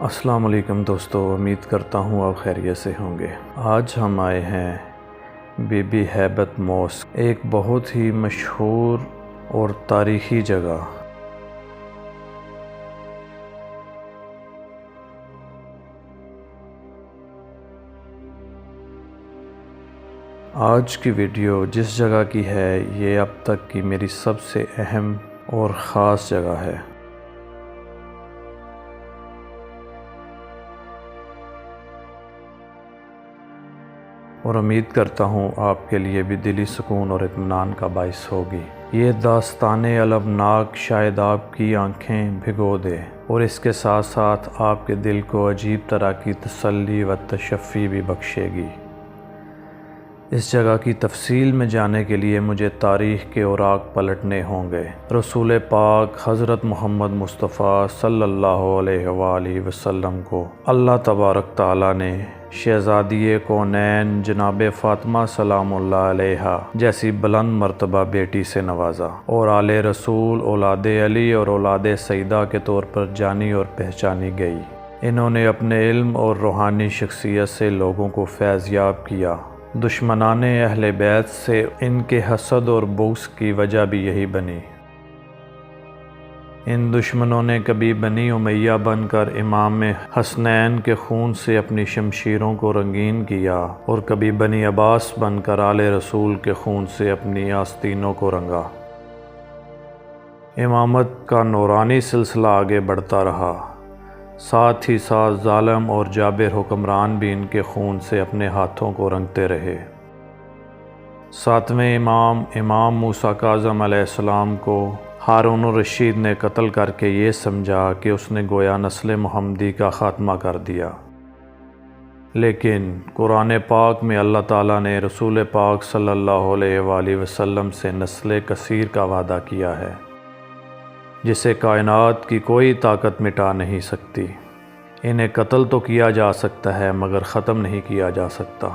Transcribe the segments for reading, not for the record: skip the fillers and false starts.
السلام علیکم دوستو، امید کرتا ہوں آپ خیریت سے ہوں گے۔ آج ہم آئے ہیں بی بی ہیبت موسک، ایک بہت ہی مشہور اور تاریخی جگہ۔ آج کی ویڈیو جس جگہ کی ہے یہ اب تک کی میری سب سے اہم اور خاص جگہ ہے۔ اور امید کرتا ہوں آپ کے لیے بھی دلی سکون اور اطمینان کا باعث ہوگی۔ یہ داستان المناک شاید آپ کی آنکھیں بھگو دے اور اس کے ساتھ ساتھ آپ کے دل کو عجیب طرح کی تسلی و تشفی بھی بخشے گی۔ اس جگہ کی تفصیل میں جانے کے لیے مجھے تاریخ کے اوراق پلٹنے ہوں گے۔ رسول پاک حضرت محمد مصطفیٰ صلی اللہ علیہ وآلہ وسلم کو اللہ تبارک تعالیٰ نے شہزادی کونین جناب فاطمہ سلام اللہ علیہا جیسی بلند مرتبہ بیٹی سے نوازا، اور آل رسول اولاد علی اور اولاد سیدہ کے طور پر جانی اور پہچانی گئی۔ انہوں نے اپنے علم اور روحانی شخصیت سے لوگوں کو فیضیاب کیا۔ دشمنان اہل بیت سے ان کے حسد اور بغض کی وجہ بھی یہی بنی۔ ان دشمنوں نے کبھی بنی امیہ بن کر امام حسنین کے خون سے اپنی شمشیروں کو رنگین کیا، اور کبھی بنی عباس بن کر آل رسول کے خون سے اپنی آستینوں کو رنگا۔ امامت کا نورانی سلسلہ آگے بڑھتا رہا، ساتھ ہی ساتھ ظالم اور جابر حکمران بھی ان کے خون سے اپنے ہاتھوں کو رنگتے رہے۔ ساتویں امام موسیٰ کاظم علیہ السلام کو ہارون الرشید نے قتل کر کے یہ سمجھا کہ اس نے گویا نسل محمدی کا خاتمہ کر دیا، لیکن قرآن پاک میں اللہ تعالیٰ نے رسول پاک صلی اللہ علیہ وآلہ وسلم سے نسل کثیر کا وعدہ کیا ہے، جسے کائنات کی کوئی طاقت مٹا نہیں سکتی۔ انہیں قتل تو کیا جا سکتا ہے مگر ختم نہیں کیا جا سکتا۔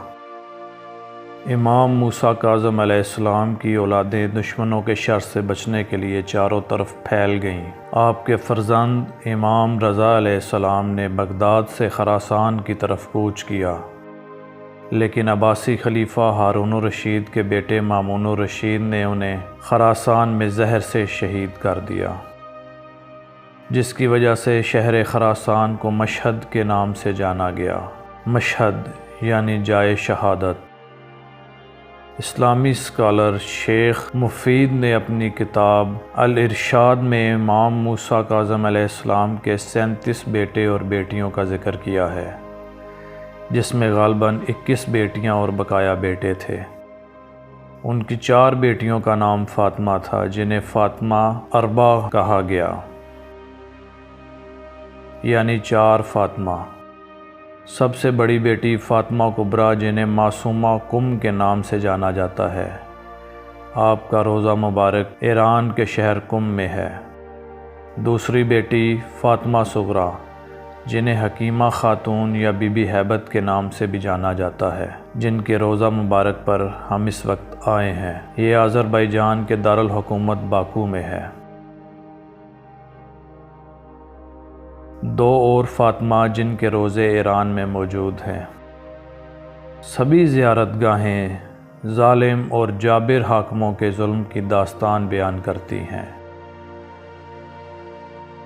امام موسیٰ کاظم علیہ السلام کی اولادیں دشمنوں کے شر سے بچنے کے لیے چاروں طرف پھیل گئیں۔ آپ کے فرزند امام رضا علیہ السلام نے بغداد سے خراسان کی طرف کوچ کیا، لیکن عباسی خلیفہ ہارون الرشید کے بیٹے مامون الرشید نے انہیں خراسان میں زہر سے شہید کر دیا، جس کی وجہ سے شہر خراسان کو مشہد کے نام سے جانا گیا۔ مشہد یعنی جائے شہادت۔ اسلامی اسکالر شیخ مفید نے اپنی کتاب الارشاد میں امام موسیٰ کاظم علیہ السلام کے 37 بیٹے اور بیٹیوں کا ذکر کیا ہے، جس میں غالباً 21 بیٹیاں اور بقایا بیٹے تھے۔ ان کی 4 بیٹیوں کا نام فاطمہ تھا، جنہیں فاطمہ اربع کہا گیا، یعنی 4 فاطمہ۔ سب سے بڑی بیٹی فاطمہ کبریٰ، جنہیں معصومہ کم کے نام سے جانا جاتا ہے، آپ کا روضہ مبارک ایران کے شہر کم میں ہے۔ دوسری بیٹی فاطمہ صغریٰ، جنہیں حکیمہ خاتون یا بی بی ہیبت کے نام سے بھی جانا جاتا ہے، جن کے روضہ مبارک پر ہم اس وقت آئے ہیں۔ یہ آذربائیجان کے دارالحکومت باکو میں ہے۔ 2 اور فاطمہ جن کے روضے ایران میں موجود ہیں۔ سبھی زیارت گاہیں ظالم اور جابر حاکموں کے ظلم کی داستان بیان کرتی ہیں۔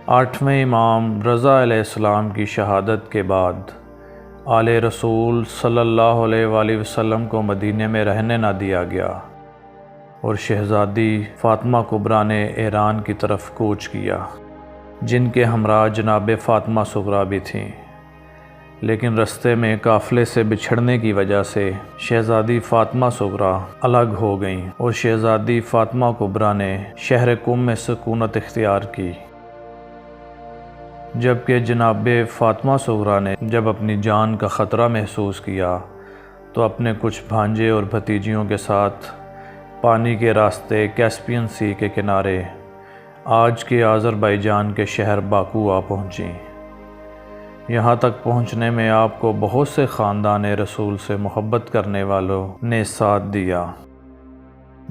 8ویں امام رضا علیہ السلام کی شہادت کے بعد آل رسول صلی اللہ علیہ وآلہ وسلم کو مدینے میں رہنے نہ دیا گیا، اور شہزادی فاطمہ کبریٰ نے ایران کی طرف کوچ کیا، جن کے ہمراہ جناب فاطمہ صغریٰ بھی تھیں، لیکن رستے میں قافلے سے بچھڑنے کی وجہ سے شہزادی فاطمہ صغریٰ الگ ہو گئیں، اور شہزادی فاطمہ کبریٰ نے شہر قم میں سکونت اختیار کی، جبکہ جناب فاطمہ صغریٰ نے جب اپنی جان کا خطرہ محسوس کیا تو اپنے کچھ بھانجے اور بھتیجیوں کے ساتھ پانی کے راستے کیسپین سی کے کنارے آج کے آذربائیجان کے شہر باکو آ پہنچیں۔ یہاں تک پہنچنے میں آپ کو بہت سے خاندان رسول سے محبت کرنے والوں نے ساتھ دیا۔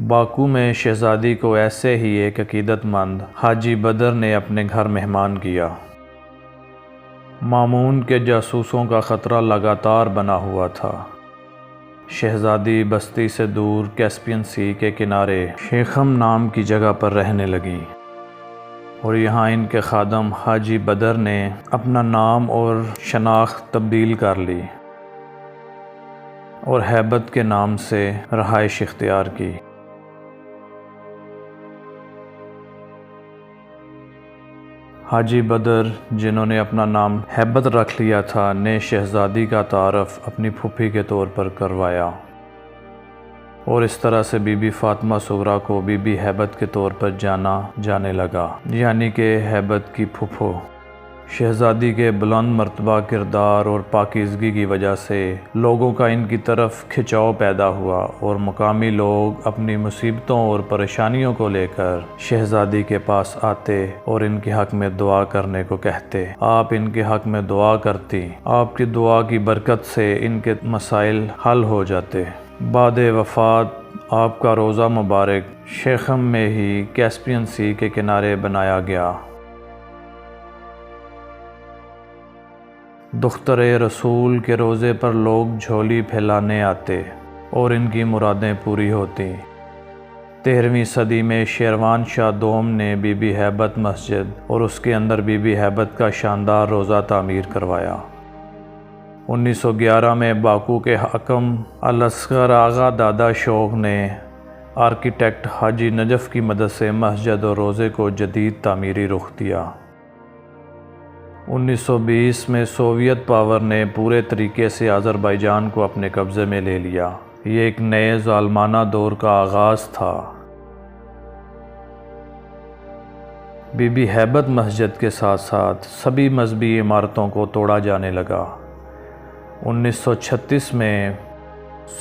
باکو میں شہزادی کو ایسے ہی ایک عقیدت مند حاجی بدر نے اپنے گھر مہمان کیا۔ مامون کے جاسوسوں کا خطرہ لگاتار بنا ہوا تھا۔ شہزادی بستی سے دور کیسپین سی کے کنارے شیخم نام کی جگہ پر رہنے لگی، اور یہاں ان کے خادم حاجی بدر نے اپنا نام اور شناخت تبدیل کر لی اور ہیبت کے نام سے رہائش اختیار کی۔ حاجی بدر، جنہوں نے اپنا نام ہیبت رکھ لیا تھا، نے شہزادی کا تعارف اپنی پھوپھی کے طور پر کروایا، اور اس طرح سے بی بی فاطمہ صغریٰ کو بی بی ہیبت کے طور پر جانا جانے لگا، یعنی کہ ہیبت کی پھوپھو۔ شہزادی کے بلند مرتبہ کردار اور پاکیزگی کی وجہ سے لوگوں کا ان کی طرف کھچاؤ پیدا ہوا، اور مقامی لوگ اپنی مصیبتوں اور پریشانیوں کو لے کر شہزادی کے پاس آتے اور ان کے حق میں دعا کرنے کو کہتے۔ آپ ان کے حق میں دعا کرتی، آپ کی دعا کی برکت سے ان کے مسائل حل ہو جاتے۔ بعد وفات آپ کا روضہ مبارک شیخم میں ہی کیسپین سی کے کنارے بنایا گیا۔ دختر رسول کے روضے پر لوگ جھولی پھیلانے آتے اور ان کی مرادیں پوری ہوتی۔ 13ویں صدی میں شیروان شاہ دوم نے بی بی ہیبت مسجد اور اس کے اندر بی بی ہیبت کا شاندار روضہ تعمیر کروایا۔ 1911 میں باکو کے حاکم الاصغر آغا دادا شوق نے آرکیٹیکٹ حاجی نجف کی مدد سے مسجد اور روضے کو جدید تعمیری رخ دیا۔ 1920 میں سوویت پاور نے پورے طریقے سے آذربائیجان کو اپنے قبضے میں لے لیا۔ یہ ایک نئے ظالمانہ دور کا آغاز تھا۔ بی بی ہیبت مسجد کے ساتھ ساتھ سبھی مذہبی عمارتوں کو توڑا جانے لگا۔ 1936 میں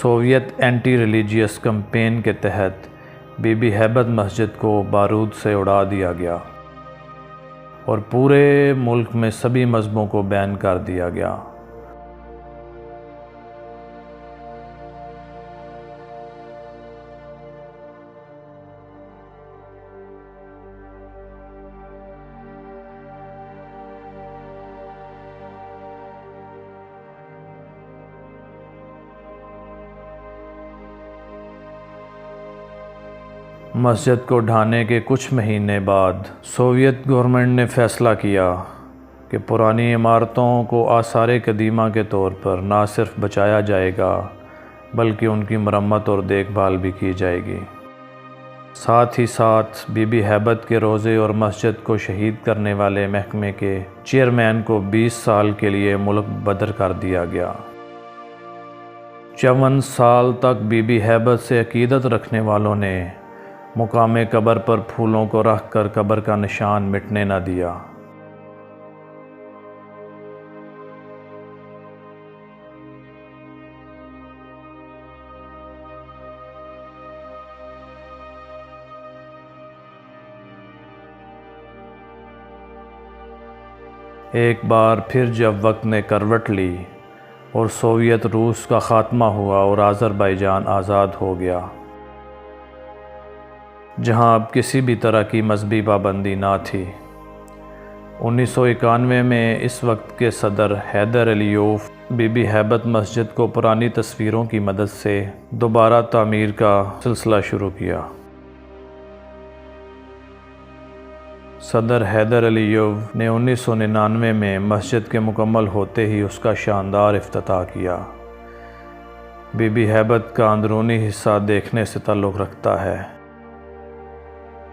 سوویت اینٹی ریلیجیس کمپین کے تحت بی بی ہیبت مسجد کو بارود سے اڑا دیا گیا اور پورے ملک میں سبھی مذہبوں کو بین کر دیا گیا۔ مسجد کو ڈھانے کے کچھ مہینے بعد سوویت گورنمنٹ نے فیصلہ کیا کہ پرانی عمارتوں کو آثار قدیمہ کے طور پر نہ صرف بچایا جائے گا بلکہ ان کی مرمت اور دیکھ بھال بھی کی جائے گی۔ ساتھ ہی ساتھ بی بی ہیبت کے روضے اور مسجد کو شہید کرنے والے محکمے کے چیئرمین کو 20 سال کے لیے ملک بدر کر دیا گیا۔ 54 سال تک بی بی ہیبت سے عقیدت رکھنے والوں نے مقام قبر پر پھولوں کو رکھ کر قبر کا نشان مٹنے نہ دیا۔ ایک بار پھر جب وقت نے کروٹ لی اور سوویت روس کا خاتمہ ہوا اور آذربائیجان آزاد ہو گیا، جہاں اب کسی بھی طرح کی مذہبی پابندی نہ تھی، 1991 میں اس وقت کے صدر حیدر علیوف بی بی ہیبت مسجد کو پرانی تصویروں کی مدد سے دوبارہ تعمیر کا سلسلہ شروع کیا۔ صدر حیدر علیوف نے 1999 میں مسجد کے مکمل ہوتے ہی اس کا شاندار افتتاح کیا۔ بی بی ہیبت کا اندرونی حصہ دیکھنے سے تعلق رکھتا ہے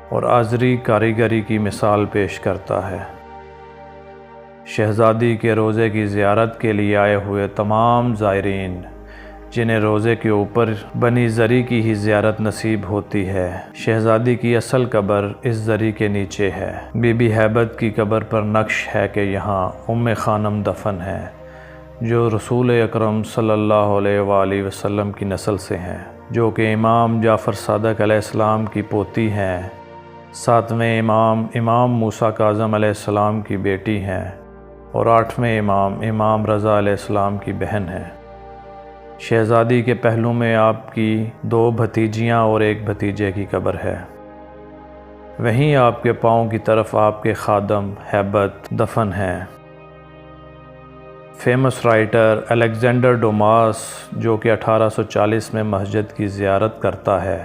اور آذری کاریگری کی مثال پیش کرتا ہے۔ شہزادی کے روضے کی زیارت کے لیے آئے ہوئے تمام زائرین، جنہیں روضے کے اوپر بنی زری کی ہی زیارت نصیب ہوتی ہے، شہزادی کی اصل قبر اس زری کے نیچے ہے۔ بی بی ہیبت کی قبر پر نقش ہے کہ یہاں خانم دفن ہے، جو رسول اکرم صلی اللہ علیہ وآلہ وسلم کی نسل سے ہیں، جو کہ امام جعفر صادق علیہ السلام کی پوتی ہیں، 7ویں امام موسیٰ کاظم علیہ السلام کی بیٹی ہیں، اور 8ویں امام رضا علیہ السلام کی بہن ہیں۔ شہزادی کے پہلو میں آپ کی 2 بھتیجیاں اور 1 بھتیجے کی قبر ہے۔ وہیں آپ کے پاؤں کی طرف آپ کے خادم ہیبت دفن ہیں۔ فیمس رائٹر الیگزینڈر ڈوماس، جو کہ 1840 میں مسجد کی زیارت کرتا ہے،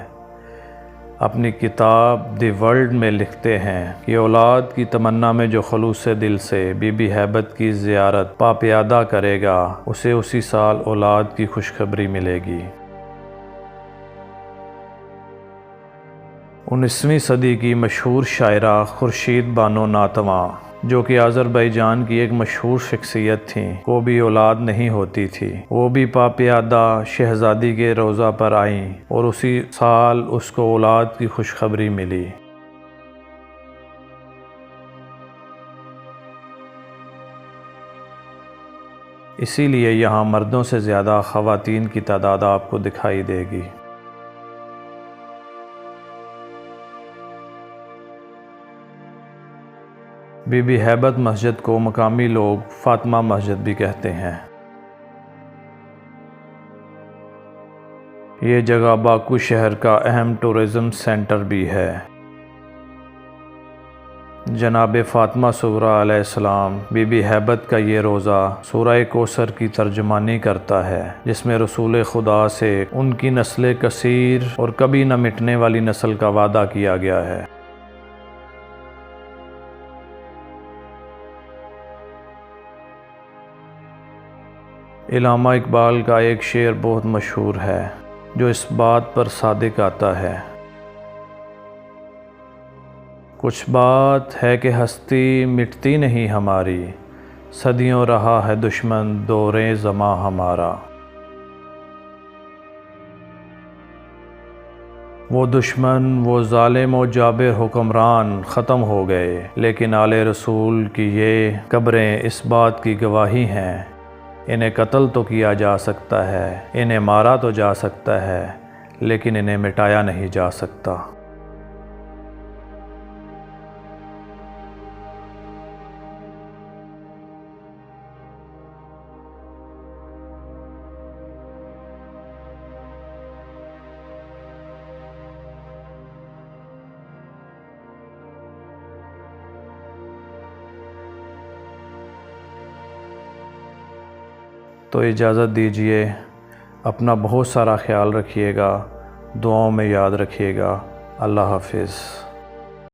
اپنی کتاب دی ورلڈ میں لکھتے ہیں کہ اولاد کی تمنا میں جو خلوص دل سے بی بی ہیبت کی زیارت پاپیادہ کرے گا، اسے اسی سال اولاد کی خوشخبری ملے گی۔ 19ویں صدی کی مشہور شاعرہ خورشید بانو ناتواں، جو کہ آذربائیجان کی ایک مشہور شخصیت تھیں، کو بھی اولاد نہیں ہوتی تھی۔ وہ بھی پاپیادہ شہزادی کے روضہ پر آئیں اور اسی سال اس کو اولاد کی خوشخبری ملی۔ اسی لیے یہاں مردوں سے زیادہ خواتین کی تعداد آپ کو دکھائی دے گی۔ بی بی ہیبت مسجد کو مقامی لوگ فاطمہ مسجد بھی کہتے ہیں۔ یہ جگہ باکو شہر کا اہم ٹورزم سینٹر بھی ہے۔ جناب فاطمہ صغریٰ علیہ السلام بی بی ہیبت کا یہ روضہ سورہ کوثر کی ترجمانی کرتا ہے، جس میں رسول خدا سے ان کی نسل کثیر اور کبھی نہ مٹنے والی نسل کا وعدہ کیا گیا ہے۔ علامہ اقبال کا ایک شعر بہت مشہور ہے جو اس بات پر صادق آتا ہے: کچھ بات ہے کہ ہستی مٹتی نہیں ہماری، صدیوں رہا ہے دشمن دوریں زماں ہمارا۔ وہ دشمن، وہ ظالم و جابر حکمران ختم ہو گئے، لیکن آل رسول کی یہ قبریں اس بات کی گواہی ہیں، انہیں قتل تو کیا جا سکتا ہے، انہیں مارا تو جا سکتا ہے، لیکن انہیں مٹایا نہیں جا سکتا۔ تو اجازت دیجیے، اپنا بہت سارا خیال رکھیے گا، دعاؤں میں یاد رکھیے گا۔ اللہ حافظ۔